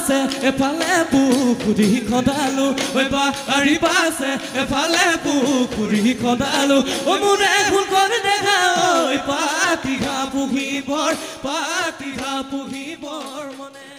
আছে এফালে পুখুৰী খদালো ঐ বাৰী আছে এফালে পুখুৰী খদালো ঐ মোৰে ভুল কৰি দেখা ঐ পাতিঘা পুহিবৰ মনে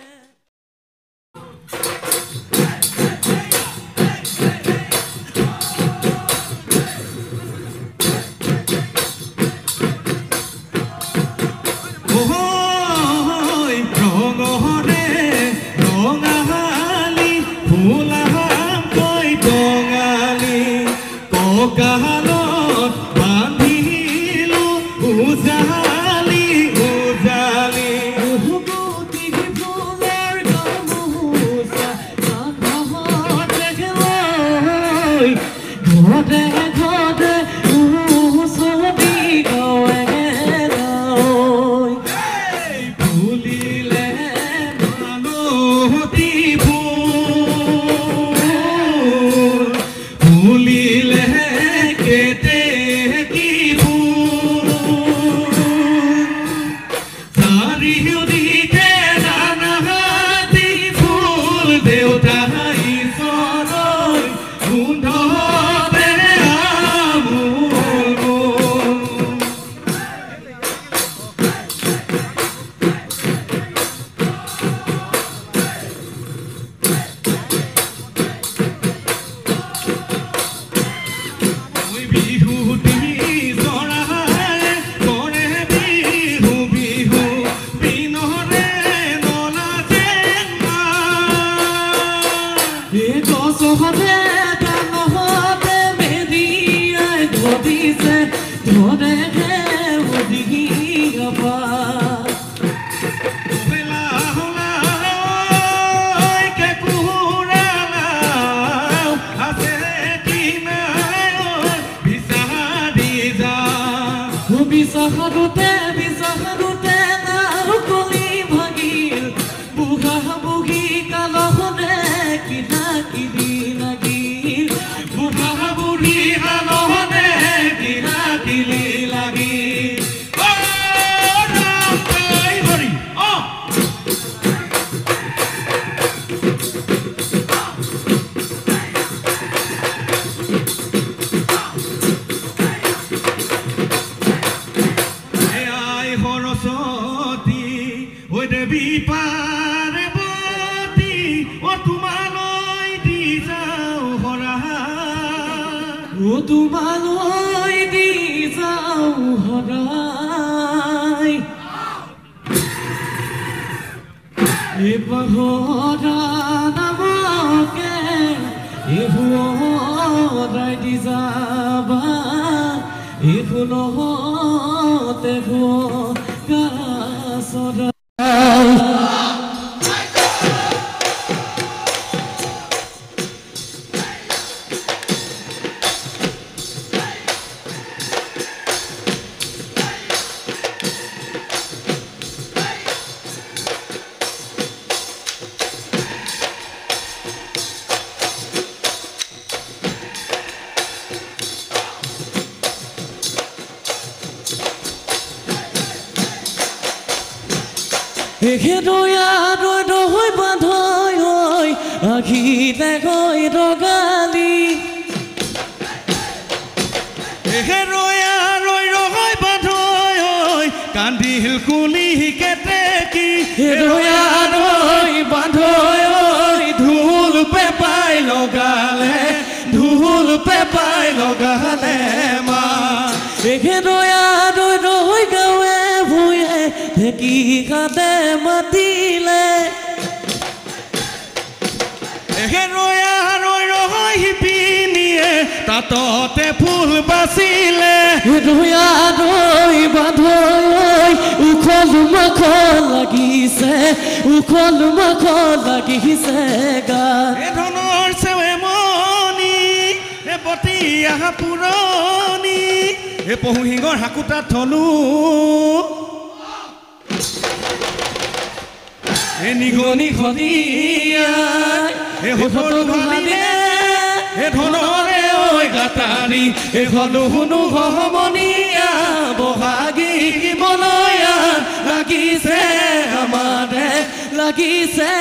লাগিছে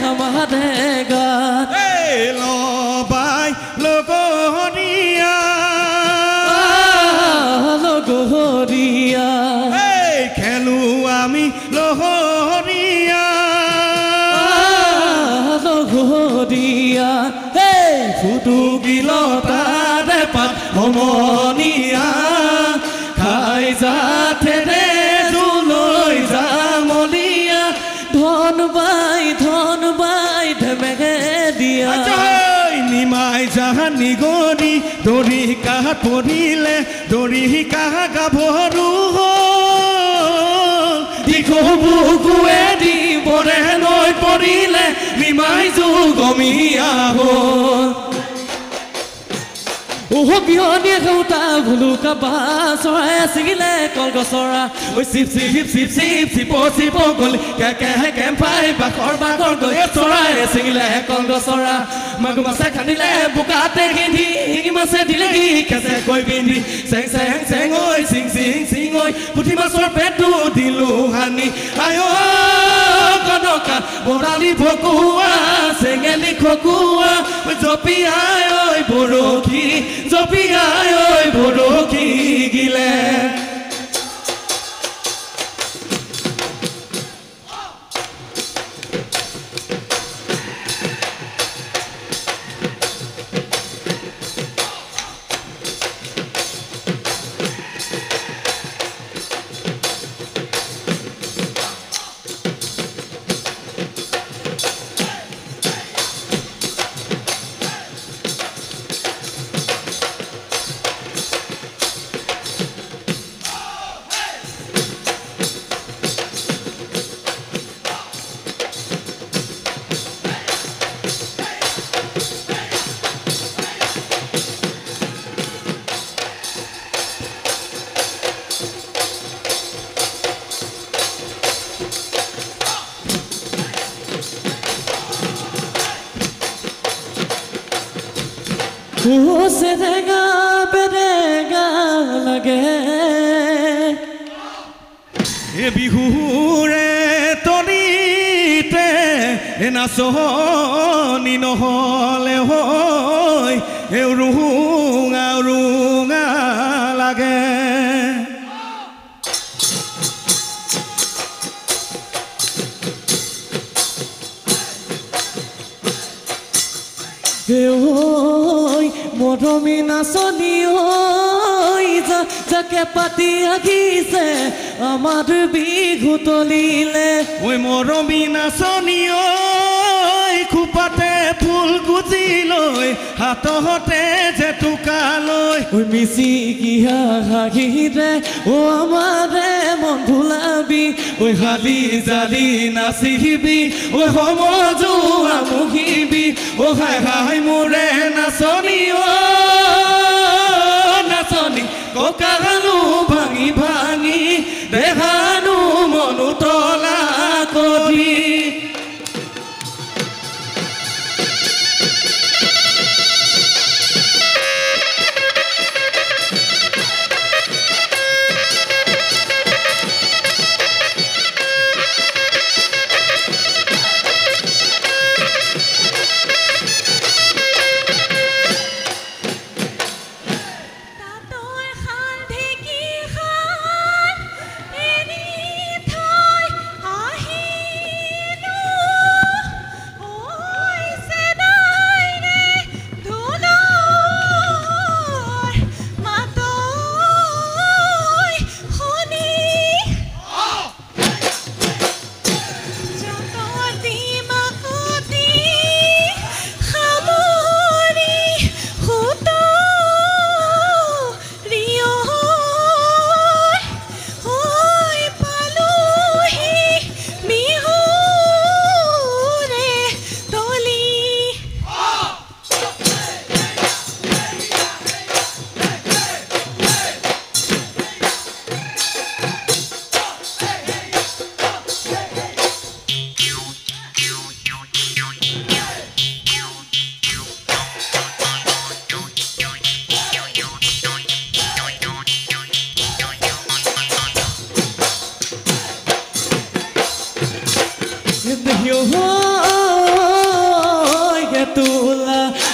আমাৰে গাত লবাই লগৰীয়া লগৰীয়া খেলো আমি লগৰীয়া লগৰীয়া ফুটুকিলতাৰে পাত সমনীয়া খাই যাঠেৰে জুলৈ যামলীয়া ধন বাই ধেমেগে দিয়া নিমাই জাহান নিগনি দৰি কাহ পৰিলে দৰি কাহ গাভৰু দিখৌ বুকুৱে দিবৰে নৈ পৰিলে নিমাই যুগমীয়া হ'ল বিহনীয়ে ঘৌতা ভুলুকা বাঁহ চৰাই ছিঙিলে কলগছৰা চিপ গলি কেম্পাই বাখৰ গৈ চৰাই ছিঙিলে কলগছৰা মাগুৰ মাছে খান্দিলে বোকাতে গিন্ধি শিঙি মাছে দিলেহি কেঁচে কৈ পিন্ধি চেং ঐ চিং ঐ পুঠি মাছৰ পেটটো দিলো হানি আয় কনকা বৰালি ভকুৱা চেঙেলি খকুৱা জপিয়াই ঐ বৰশী জপিয়াই ঐ বৰশী গিলে সেৰেঙা বেৰেঙা লাগে বিহুৰে তলিতে নাচনি নহ'লে হৈ ৰুঙা লাগে মৰমী নাচনি যাকে পাতি আহিছে আমাৰ বিহু তলিলে ঐ মৰমী নাচনি খোপাতে ফুল গুজি লৈ হাততে জেতুকা লৈ মিচিকিয়া হাঁহিৰে আমাৰে মন ভুলাবি শালি জালি নাচিবি সমজুৱা মুহিবি হাই মোৰে নাচনি নাচনি কঁকালো ভাঙি দেহানো মনো তলা কৰি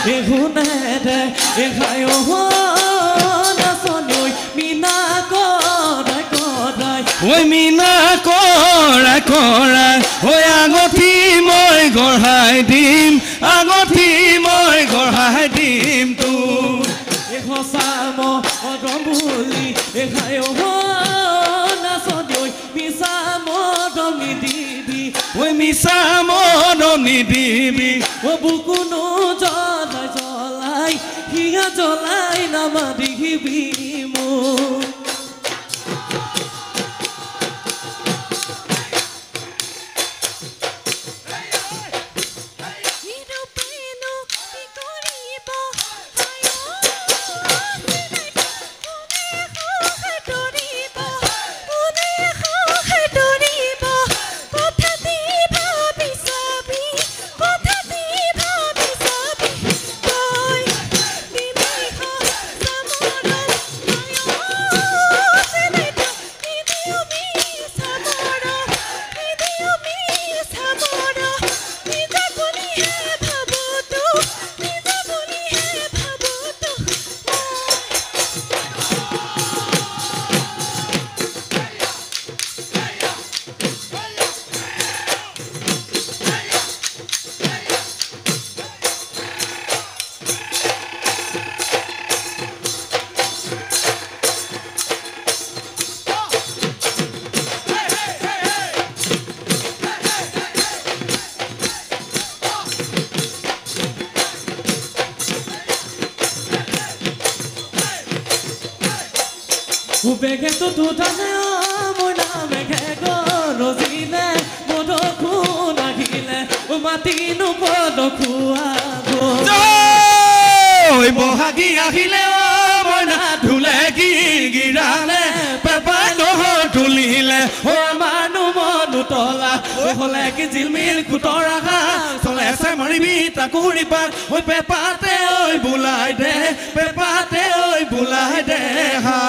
এহুনেদে এখায়ো নাচনী মিনা কৰাই কৰাই ঐ মিনা কৰাই কৰাই ঐ আগঠি মই গঢ়াই দিম আগঠি মই গঢ়াই দিম তোৰ সঁচা মদম বুলি এখায়ো নাচনী মিছা মদম নিদিবি ঐ মিছা মদম নিদিবি বুকুনো জ্বলাই জ্বলাই হিয়া জ্বলাই নামাদিবি মোক বেগেতো দুটানে মই নামেঘে গৰজিলে মদকো নাহিলে মাতিনো পদখুৱাব বহাগী আহিলে মই নাধুলে কি গিৰালে পেপাই নহয় তুলিলে আমাৰনো মনো তলা হ'লে কি জিলমিল খুতৰা চলে আছে মাৰিবি তাকুৰি পাত ঐ পেপাতে ঐ বোলাই দে পেপাতে ঐ বোলাই দে হা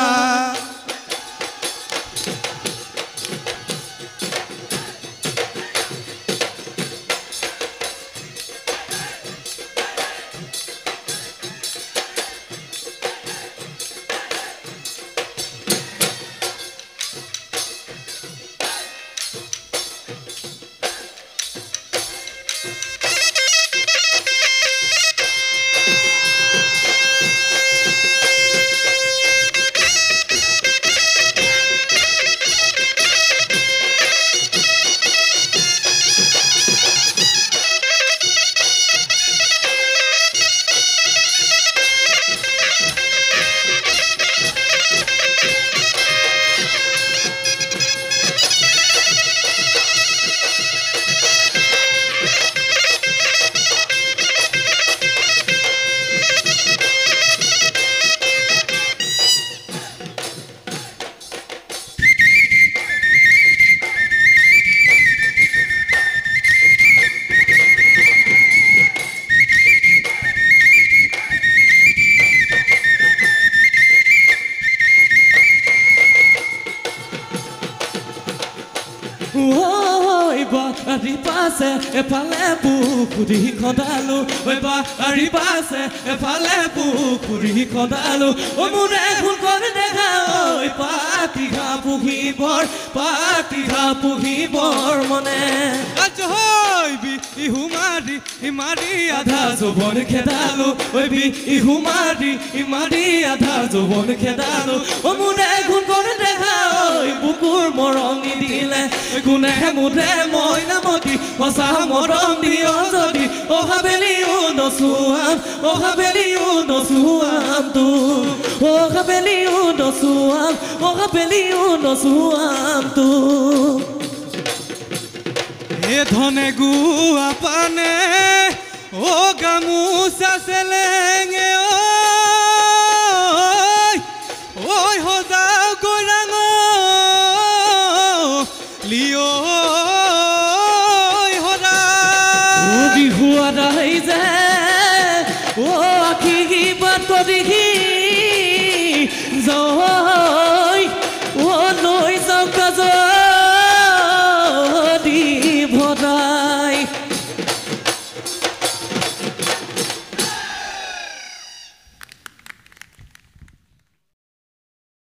বাৰী পাছে এফালে পুখুৰী খন্দালো বাৰী পাছে এফালে পুখুৰী খন্দালো মোৰে ফুল কৰি দেখা পাতিঘা পুহিবৰ মনে ইহু মাৰি মাৰি আধা যৌৱন খেদালো ইহু মাৰি আধা যৌৱন খেদালো মোৰে ফুল কৰি দেখা বুকুৰ মৰম নিদিলে কোনে মুঠে মই নামতি সঁচা মৰম দিয় যদি অহাবেলিও নচুৱাম তো এ ধনে গুয়া পানে ও গামোচা চেলেঙে ও